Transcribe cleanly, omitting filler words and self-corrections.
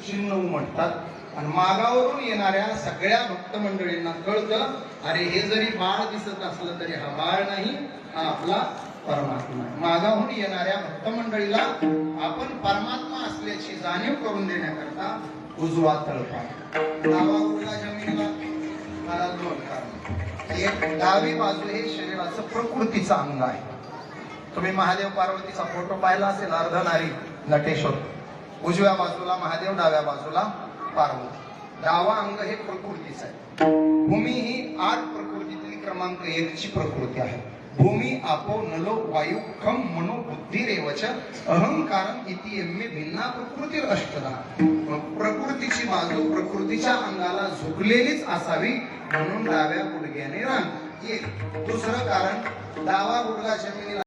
चिन्ह उमटतात आणि मागावरून येणाऱ्या सगळ्या भक्त मंडळींना कळतं, अरे हे जरी बाळ दिसत असलं तरी हा बाळ नाही, हा आपला परमात्मा आहे. मागाहून येणाऱ्या भक्त मंडळीला आपण परमात्मा असल्याची जाणीव करून देण्याकरता उजवा तळपाय, डावा गुडघा जमिनीला, महाराज दोन कारण. एक डावी बाजू हे शरीराचं प्रकृतीचं अंग आहे. तुम्ही महादेव पार्वतीचा फोटो पाहिला असेल, अर्धनारी नटेश्वर. उजव्या बाजूला महादेव, डाव्या बाजूला पार्वती. डावा अंग हे प्रकृतीचं आहे. भूमी ही 8 प्रकृतीतली क्रमांक 1 ची प्रकृती आहे. भूमी आपो नलो वायू खम मनो बुद्धिरेवच अहंकारम इति यम्मे भिन्ना प्रकृती अष्टधा. प्रकृतीची बाजू प्रकृतीच्या अंगाला झुकलेलीच असावी म्हणून डाव्या गुडघ्याने रांग. एक दुसरं कारण, डावा गुडघा जमिनीला